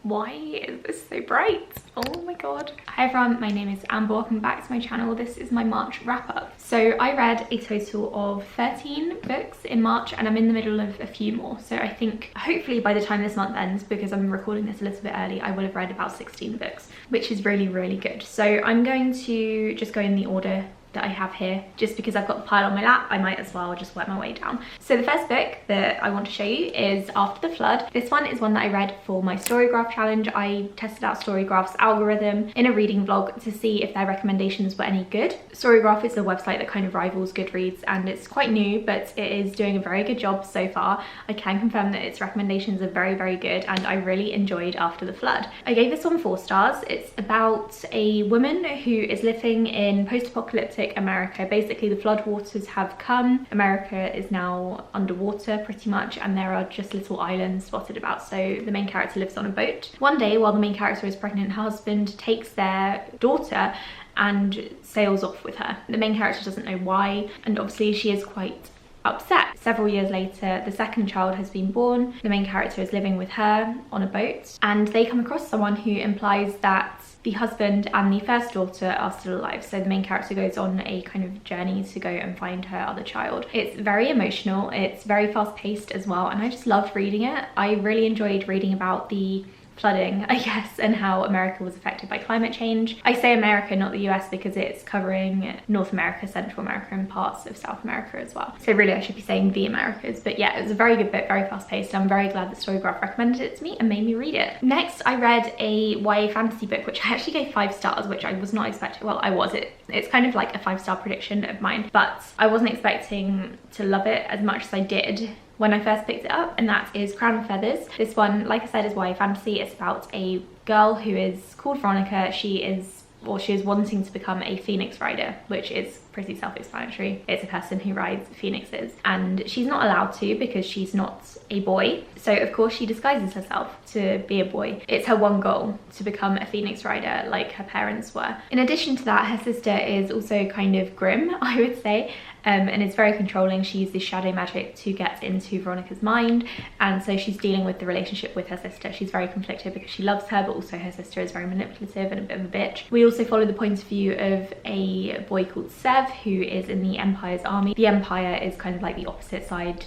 Why is this so bright? Oh my god. Hi everyone, my name is Amber. Welcome back to my channel. This is my March wrap up. So I read a total of 13 books in March and I'm in the middle of a few more. So I think hopefully by the time this month ends, because I'm recording this a little bit early, I will have read about 16 books, which is really, really good. So I'm going to just go in the order that I have here, just because I've got the pile on my lap, I might as well just work my way down. So the first book that I want to show you is After the Flood. This one is one that I read for my Storygraph challenge. I tested out Storygraph's algorithm in a reading vlog to see if their recommendations were any good. Storygraph is a website that kind of rivals Goodreads and it's quite new, but it is doing a very good job so far. I can confirm that its recommendations are very, very good and I really enjoyed After the Flood. I gave this one 4 stars. It's about a woman who is living in post-apocalyptic America. Basically the floodwaters have come, America is now underwater pretty much, and there are just little islands spotted about. So the main character lives on a boat. One day while the main character is pregnant, her husband takes their daughter and sails off with her. The main character doesn't know why, and obviously she is quite upset. Several years later, the second child has been born. The main character is living with her on a boat and they come across someone who implies that the husband and the first daughter are still alive. So the main character goes on a kind of journey to go and find her other child. It's very emotional, it's very fast paced as well, and I just loved reading it. I really enjoyed reading about the flooding, I guess, and how America was affected by climate change. I say America, not the US, because it's covering North America, Central America, and parts of South America as well. So really I should be saying the Americas. But yeah, it was a very good book, very fast paced. I'm very glad that Storygraph recommended it to me and made me read it. Next, I read a YA fantasy book, which I actually gave 5 stars, which I was not expecting. Well, I was. It's kind of like a 5-star prediction of mine, but I wasn't expecting to love it as much as I did when I first picked it up, and that is Crown of Feathers. This one, like I said, is YA fantasy. It's about a girl who is called Veronica. She is wanting to become a phoenix rider, which is pretty self-explanatory. It's a person who rides phoenixes, and she's not allowed to because she's not a boy. So of course she disguises herself to be a boy. It's her one goal, to become a phoenix rider like her parents were. In addition to that, her sister is also kind of grim, I would say, and it's very controlling. She uses shadow magic to get into Veronica's mind, and so she's dealing with the relationship with her sister. She's very conflicted because she loves her, but also her sister is very manipulative and a bit of a bitch. We also follow the point of view of a boy called Sev, who is in the Empire's army. The Empire is kind of like the opposite side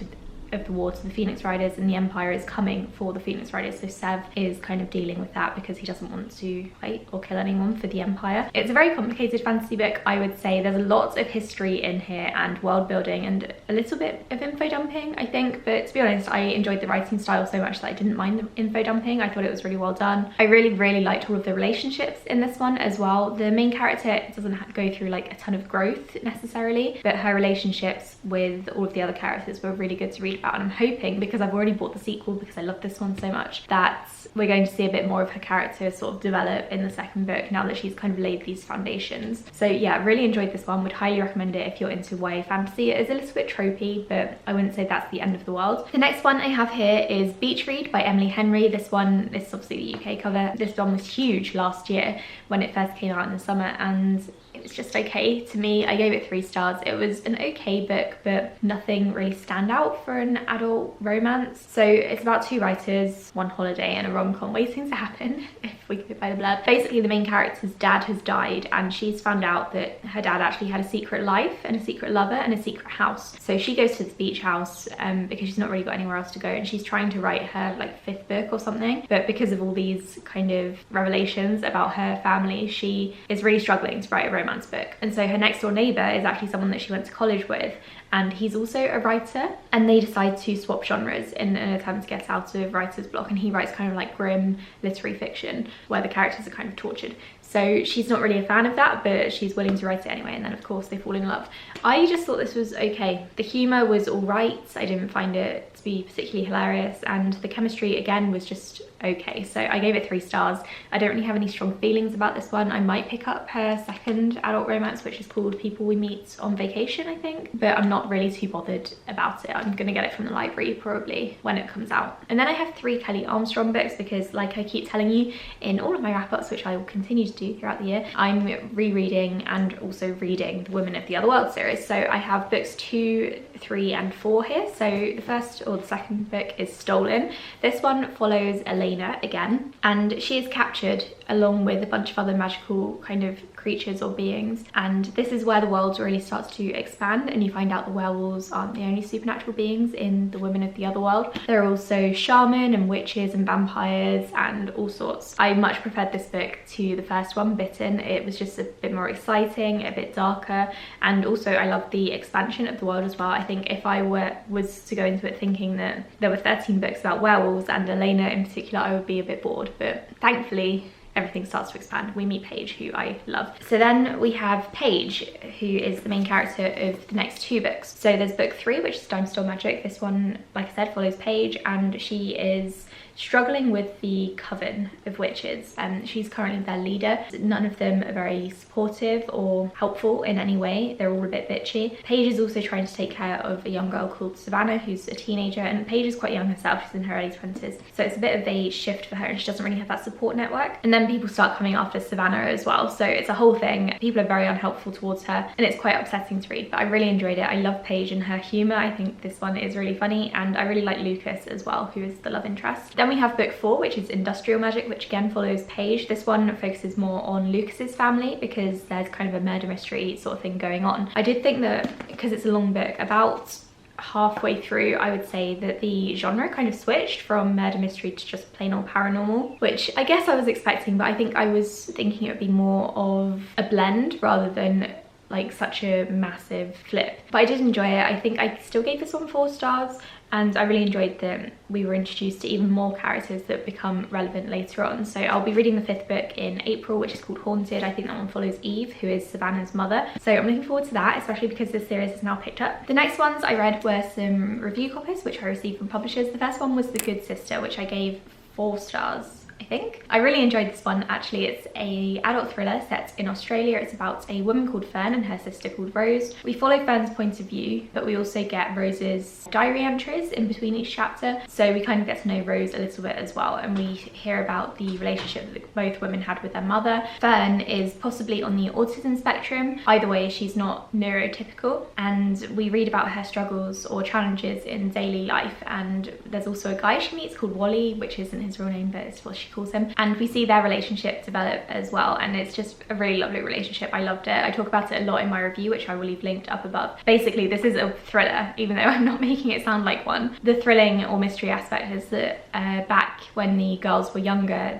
of the war to the Phoenix Riders, and the Empire is coming for the Phoenix Riders. So Sev is kind of dealing with that because he doesn't want to fight or kill anyone for the Empire. It's a very complicated fantasy book, I would say. There's lots of history in here and world building and a little bit of info dumping, I think, but to be honest, I enjoyed the writing style so much that I didn't mind the info dumping. I thought it was really well done. I really, really liked all of the relationships in this one as well. The main character doesn't go through like a ton of growth necessarily, but her relationships with all of the other characters were really good to read about, and I'm hoping, because I've already bought the sequel because I love this one so much, that we're going to see a bit more of her character sort of develop in the second book now that she's kind of laid these foundations. So yeah, really enjoyed this one. Would highly recommend it if you're into YA fantasy. It is a little bit tropey, but I wouldn't say that's the end of the world. The next one I have here is Beach Read by Emily Henry. This is obviously the UK cover. This one was huge last year when it first came out in the summer, and it was just okay to me. I gave it 3 stars. It was an okay book, but nothing really stand out for an adult romance. So it's about 2 writers, one holiday and a rom-com waiting to happen, if we go by the blurb. Basically the main character's dad has died, and she's found out that her dad actually had a secret life and a secret lover and a secret house. So she goes to this beach house because she's not really got anywhere else to go, and she's trying to write her like 5th book or something, but because of all these kind of revelations about her family, she is really struggling to write a romance book. And so her next door neighbor is actually someone that she went to college with, and he's also a writer, and they decide to swap genres in an attempt to get out of writer's block, and he writes kind of like grim literary fiction where the characters are kind of tortured. So she's not really a fan of that, but she's willing to write it anyway, and then of course they fall in love. I just thought this was okay. The humour was all right. I didn't find it to be particularly hilarious, and the chemistry again was just okay. So I gave it 3 stars. I don't really have any strong feelings about this one. I might pick up her second adult romance, which is called People We Meet on Vacation, I think, but I'm not really too bothered about it. I'm gonna get it from the library probably when it comes out. And then I have 3 Kelly Armstrong books because, like I keep telling you in all of my wrap-ups, which I will continue to do throughout the year, I'm rereading and also reading the Women of the Other World series. So I have books 2, 3 and 4 here. So the first or the second book is Stolen. This one follows Elena again, and she is captured along with a bunch of other magical kind of creatures or beings, and this is where the world really starts to expand, and you find out the werewolves aren't the only supernatural beings in the women of the other world. There are also shaman and witches and vampires and all sorts. I much preferred this book to the first one, Bitten. It was just a bit more exciting, a bit darker, and also I love the expansion of the world as well. I think if I was to go into it thinking that there were 13 books about werewolves and Elena in particular, I would be a bit bored, but thankfully everything starts to expand. We meet Paige, who I love. So then we have Paige, who is the main character of the next 2 books. So there's book 3, which is Time Storm Magic. This one, like I said, follows Paige, and she is struggling with the coven of witches, and she's currently their leader. None of them are very supportive or helpful in any way. They're all a bit bitchy. Paige is also trying to take care of a young girl called Savannah, who's a teenager, and Paige is quite young herself. She's in her early 20s, so it's a bit of a shift for her, and she doesn't really have that support network. And then people start coming after Savannah as well, so it's a whole thing. People are very unhelpful towards her, and it's quite upsetting to read, but I really enjoyed it. I love Paige and her humour. I think this one is really funny, and I really like Lucas as well, who is the love interest. Then we have book 4, which is Industrial Magic, which again follows Paige. This one focuses more on Lucas's family because there's kind of a murder mystery sort of thing going on. I did think that because it's a long book, about halfway through I would say that the genre kind of switched from murder mystery to just plain old paranormal, which I guess I was expecting, but I think I was thinking it would be more of a blend rather than like such a massive flip. But I did enjoy it. I think I still gave this one 4 stars, and I really enjoyed that we were introduced to even more characters that become relevant later on. So I'll be reading the 5th book in April, which is called Haunted. I think that one follows Eve, who is Savannah's mother. So I'm looking forward to that, especially because this series is now picked up. The next ones I read were some review copies, which I received from publishers. The first one was The Good Sister, which I gave 4 stars. I think. I really enjoyed this one actually. It's a adult thriller set in Australia. It's about a woman called Fern and her sister called Rose. We follow Fern's point of view, but we also get Rose's diary entries in between each chapter. So we kind of get to know Rose a little bit as well, and we hear about the relationship that both women had with their mother. Fern is possibly on the autism spectrum. Either way, she's not neurotypical, and we read about her struggles or challenges in daily life. And there's also a guy she meets called Wally, which isn't his real name, but it's what she calls him, and we see their relationship develop as well, and it's just a really lovely relationship. I loved it. I talk about it a lot in my review, which I will leave linked up above. Basically, this is a thriller, even though I'm not making it sound like one. The thrilling or mystery aspect is that back when the girls were younger,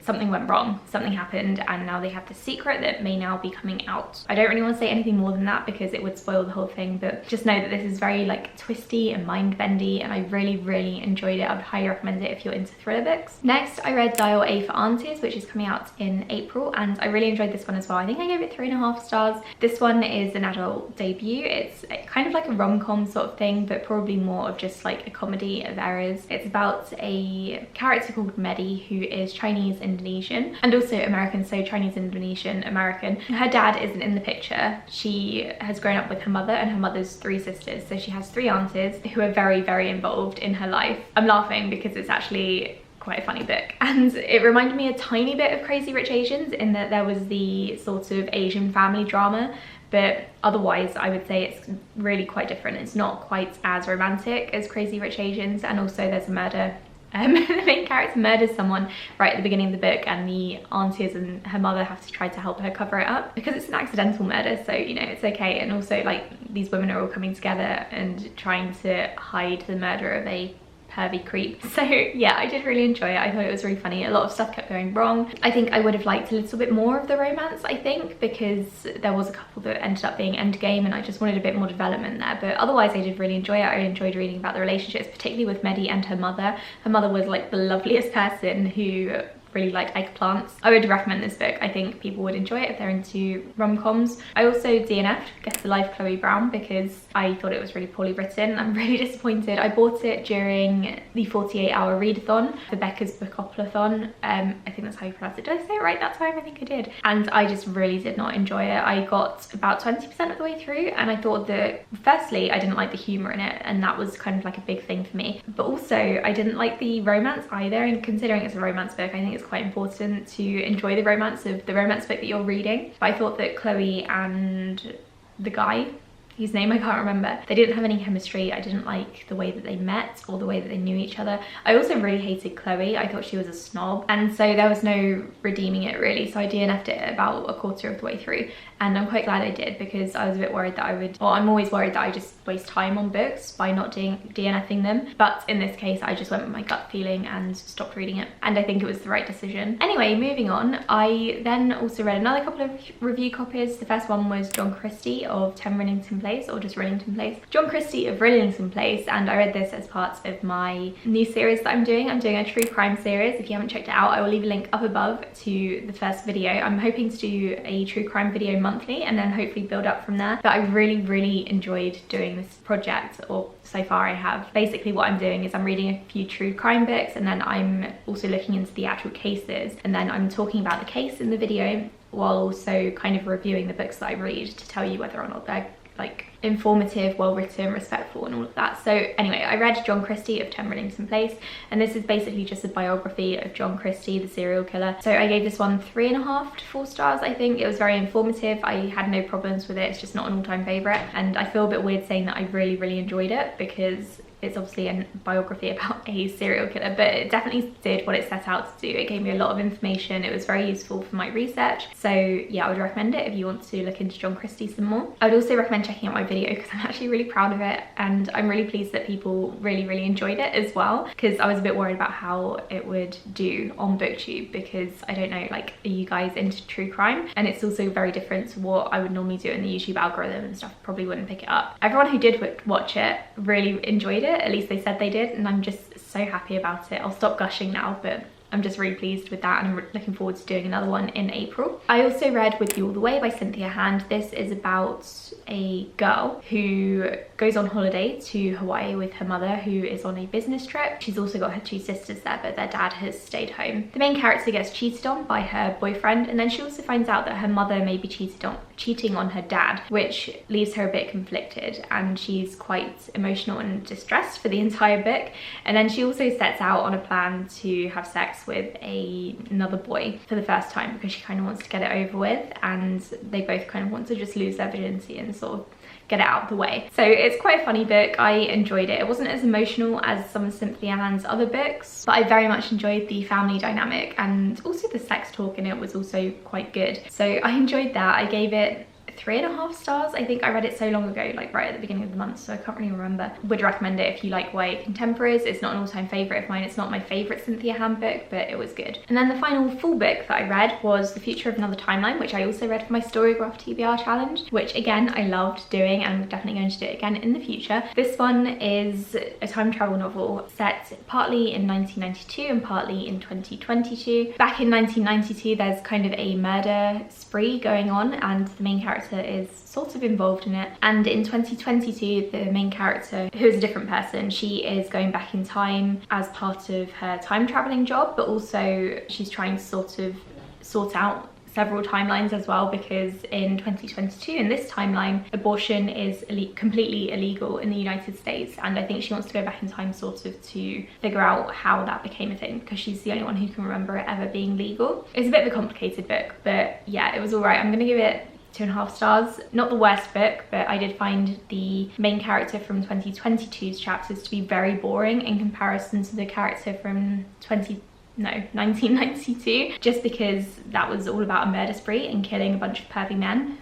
something went wrong, something happened, and now they have this secret that may now be coming out. I don't really want to say anything more than that because it would spoil the whole thing, but just know that this is very like twisty and mind-bendy, and I really enjoyed it. I would highly recommend it if you're into thriller books. Next, I read Dial A for Aunties, which is coming out in April, and I really enjoyed this one as well. I think I gave it 3.5 stars. This one is an adult debut. It's kind of like a rom-com sort of thing, but probably more of just like a comedy of errors. It's about a character called Medi, who is Chinese Indonesian and also American, so Chinese Indonesian American. Her dad isn't in the picture. She has grown up with her mother and her mother's 3 sisters, so she has 3 aunties who are very involved in her life. I'm laughing because it's actually quite a funny book, and it reminded me a tiny bit of Crazy Rich Asians in that there was the sort of Asian family drama, but otherwise I would say it's really quite different. It's not quite as romantic as Crazy Rich Asians, and also there's a murder. The main character murders someone right at the beginning of the book, and the aunties and her mother have to try to help her cover it up because it's an accidental murder, so you know it's okay. And also like these women are all coming together and trying to hide the murder of a pervy creep. So yeah, I did really enjoy it. I thought it was really funny. A lot of stuff kept going wrong. I think I would have liked a little bit more of the romance, I think, because there was a couple that ended up being endgame and I just wanted a bit more development there. But otherwise I did really enjoy it. I enjoyed reading about the relationships, particularly with Medi and her mother. Her mother was like the loveliest person who really like eggplants. I would recommend this book. I think people would enjoy it if they're into rom-coms. I also DNF'd Guess the Life Chloe Brown because I thought it was really poorly written. I'm really disappointed. I bought it during the 48-hour readathon, the Becca's Bookoplathon. I think that's how you pronounce it. Did I say it right that time? I think I did. And I just really did not enjoy it. I got about 20% of the way through and I thought that, firstly, I didn't like the humour in it, and that was kind of like a big thing for me. But also, I didn't like the romance either, and considering it's a romance book, I think it's quite important to enjoy the romance of the romance book that you're reading. But I thought that Chloe and the guy, whose name I can't remember. They didn't have any chemistry. I didn't like the way that they met or the way that they knew each other. I also really hated Chloe. I thought she was a snob, and so there was no redeeming it really. So I DNF'd it about a quarter of the way through, and I'm quite glad I did, because I was a bit worried that I would, or I'm always worried that I just waste time on books by not DNFing them. But in this case, I just went with my gut feeling and stopped reading it, and I think it was the right decision. Anyway, moving on, I then also read another couple of review copies. The first one was John Christy of 10 Rillington Place, or just Rillington Place. John Christy of Rillington Place, and I read this as part of my new series that I'm doing. I'm doing a true crime series. If you haven't checked it out, I will leave a link up above to the first video. I'm hoping to do a true crime video monthly and then hopefully build up from there. But I really enjoyed doing this project, or so far I have. Basically what I'm doing is I'm reading a few true crime books, and then I'm also looking into the actual cases, and then I'm talking about the case in the video while also kind of reviewing the books that I read to tell you whether or not they're like informative, well written, respectful, and all of that. So anyway, I read John Christy of 10 Rillington Place, and this is basically just a biography of John Christy, the serial killer. So I gave this one 3.5 to 4 stars. I think it was very informative. I had no problems with it. It's just not an all-time favorite, and I feel a bit weird saying that I really enjoyed it, because it's obviously a biography about a serial killer, but it definitely did what it set out to do. It gave me a lot of information. It was very useful for my research. So yeah, I would recommend it if you want to look into John Christy some more. I would also recommend checking out my video, because I'm actually really proud of it, and I'm really pleased that people really enjoyed it as well, because I was a bit worried about how it would do on BookTube, because I don't know, like, are you guys into true crime? And it's also very different to what I would normally do in the YouTube algorithm and stuff. Probably wouldn't pick it up. Everyone who did watch it really enjoyed it. At least they said they did, and I'm just so happy about it. I'll stop gushing now, but I'm just really pleased with that, and I'm looking forward to doing another one in April. I also read With You All the Way by Cynthia Hand. This is about a girl who goes on holiday to Hawaii with her mother, who is on a business trip. She's also got her 2 sisters there, but their dad has stayed home. The main character gets cheated on by her boyfriend, and then she also finds out that her mother may be cheating on her dad, which leaves her a bit conflicted, and she's quite emotional and distressed for the entire book. And then she also sets out on a plan to have sex with another boy for the first time, because she kind of wants to get it over with, and they both kind of want to just lose their virginity and sort of get it out of the way. So it's quite a funny book. I enjoyed it. It wasn't as emotional as some of Cynthia Hand's other books, but I very much enjoyed the family dynamic, and also the sex talk in it was also quite good. So I enjoyed that. I gave it 3.5 stars. I think I read it so long ago, like right at the beginning of the month, so I can't really remember. Would recommend it if you like YA contemporaries. It's not an all-time favorite of mine. It's not my favorite Cynthia Hand book, but it was good. And then the final full book that I read was The Future of Another Timeline, which I also read for my Storygraph TBR challenge, which again I loved doing, and I'm definitely going to do it again in the future. This one is a time travel novel set partly in 1992 and partly in 2022. Back in 1992, there's kind of a murder spree going on, and the main character is sort of involved in it. And in 2022, the main character, who is a different person, she is going back in time as part of her time traveling job, but also she's trying to sort out several timelines as well, because in 2022, in this timeline, abortion is completely illegal in the United States, and I think she wants to go back in time sort of to figure out how that became a thing, because she's the only one who can remember it ever being legal. It's a bit of a complicated book, but yeah, it was alright. I'm gonna give it 2.5 stars. Not the worst book, but I did find the main character from 2022's chapters to be very boring in comparison to the character from 1992, just because that was all about a murder spree and killing a bunch of pervy men,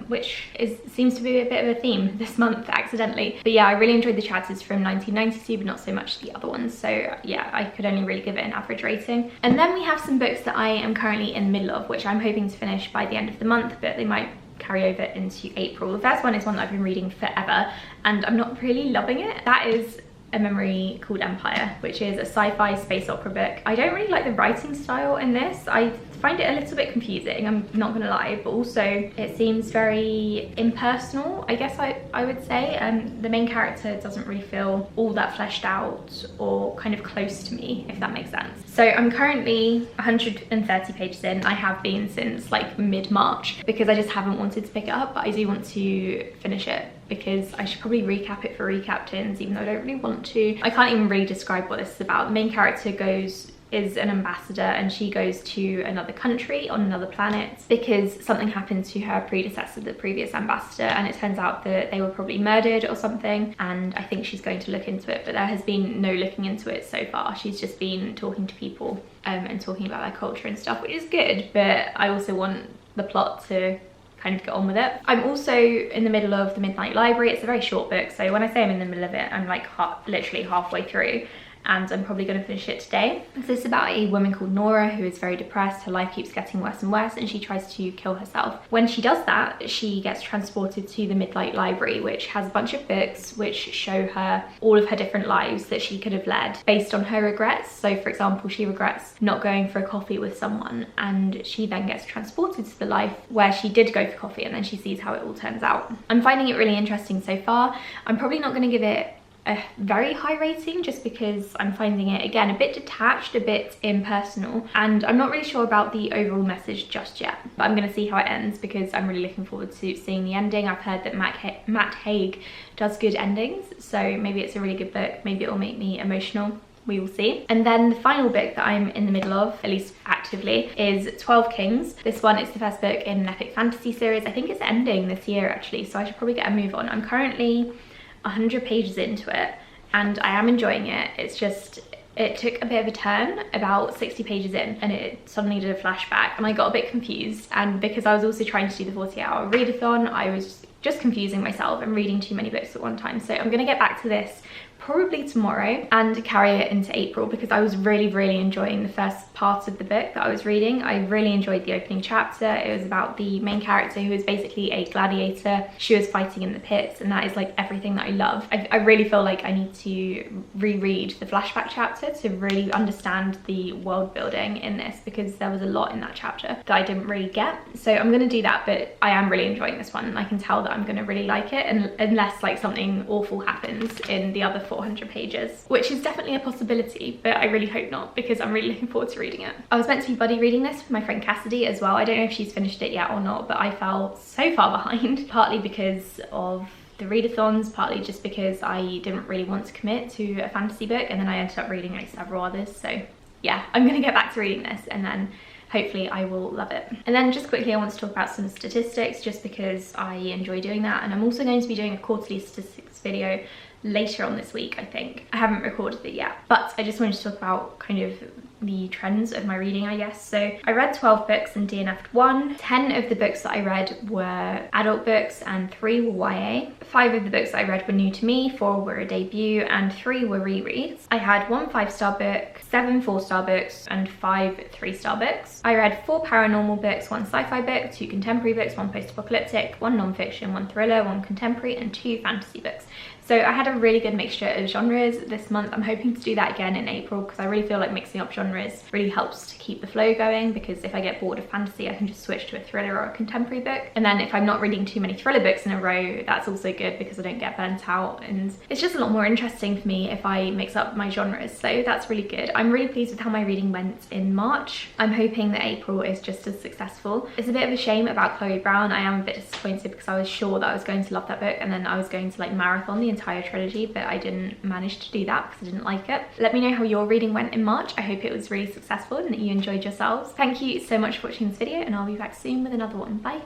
which seems to be a bit of a theme this month accidentally. But yeah, I really enjoyed the chapters from 1992, but not so much the other ones. So yeah, I could only really give it an average rating. And then we have some books that I am currently in the middle of, which I'm hoping to finish by the end of the month, but they might carry over into April. The first one is one that I've been reading forever, and I'm not really loving it. That is A Memory Called Empire, which is a sci-fi space opera book. I don't really like the writing style in this. I find it a little bit confusing, I'm not gonna lie, but also it seems very impersonal, I guess I would say. The main character doesn't really feel all that fleshed out or kind of close to me, if that makes sense. So I'm currently 130 pages in. I have been since like mid-March, because I just haven't wanted to pick it up, but I do want to finish it, because I should probably recap it for recap tins, even though I don't really want to. I can't even really describe what this is about. The main character goes is an ambassador and she goes to another country on another planet because something happened to her predecessor, the previous ambassador, and it turns out that they were probably murdered or something, and I think she's going to look into it, but there has been no looking into it so far. She's just been talking to people and talking about their culture and stuff, which is good, but I also want the plot to kind of get on with it. I'm also in the middle of The Midnight Library. It's a very short book, so when I say I'm in the middle of it, I'm like literally halfway through, and I'm probably going to finish it today. This is about a woman called Nora who is very depressed. Her life keeps getting worse and worse, and she tries to kill herself. When she does that, she gets transported to the Midnight Library, which has a bunch of books which show her all of her different lives that she could have led based on her regrets. So for example, she regrets not going for a coffee with someone, and she then gets transported to the life where she did go for coffee, and then she sees how it all turns out. I'm finding it really interesting so far. I'm probably not going to give it a very high rating just because I'm finding it, again, a bit detached, a bit impersonal, and I'm not really sure about the overall message just yet, but I'm going to see how it ends because I'm really looking forward to seeing the ending. I've heard that Matt Haig does good endings, so maybe it's a really good book, maybe it will make me emotional. We will see. And then the final book that I'm in the middle of, at least actively, is 12 Kings. This one is the first book in an epic fantasy series. I think it's ending this year actually, so I should probably get a move on. I'm currently 100 pages into it and I am enjoying it. It's just, it took a bit of a turn about 60 pages in and it suddenly did a flashback and I got a bit confused, and because I was also trying to do the 48-hour readathon, I was just confusing myself and reading too many books at one time. So I'm gonna get back to this probably tomorrow and carry it into April because I was really enjoying the first part of the book that I was reading. I really enjoyed the opening chapter. It was about the main character who is basically a gladiator. She was fighting in the pits, and that is like everything that I love. I really feel like I need to reread the flashback chapter to really understand the world building in this because there was a lot in that chapter that I didn't really get. So I'm going to do that, but I am really enjoying this one and I can tell that I'm going to really like it, and unless like something awful happens in the other 400 pages, which is definitely a possibility, but I really hope not because I'm really looking forward to reading it. I was meant to be buddy reading this with my friend Cassidy as well. I don't know if she's finished it yet or not, but I fell so far behind, partly because of the readathons, partly just because I didn't really want to commit to a fantasy book, and then I ended up reading like several others. So yeah, I'm gonna get back to reading this and then hopefully I will love it. And then just quickly, I want to talk about some statistics just because I enjoy doing that, and I'm also going to be doing a quarterly statistics video later on this week, I think. I haven't recorded it yet, but I just wanted to talk about kind of the trends of my reading, I guess. So I read 12 books and DNF'd 1. 10 of the books that I read were adult books and 3 were YA. 5 of the books that I read were new to me, 4 were a debut and 3 were rereads. I had 1 5-star book, 7 4-star books and 5 3-star books. I read 4 paranormal books, 1 sci-fi book, 2 contemporary books, 1 post-apocalyptic, 1 non-fiction, 1 thriller, 1 contemporary and 2 fantasy books. So I had a really good mixture of genres this month. I'm hoping to do that again in April because I really feel like mixing up genres really helps to keep the flow going, because if I get bored of fantasy I can just switch to a thriller or a contemporary book, and then if I'm not reading too many thriller books in a row, that's also good because I don't get burnt out, and it's just a lot more interesting for me if I mix up my genres, so that's really good. I'm really pleased with how my reading went in March. I'm hoping that April is just as successful. It's a bit of a shame about Chloe Brown. I am a bit disappointed because I was sure that I was going to love that book and then I was going to like marathon the entire trilogy, but I didn't manage to do that because I didn't like it. Let me know how your reading went in March. I hope it was really successful and that you enjoyed yourselves. Thank you so much for watching this video, and I'll be back soon with another one. Bye.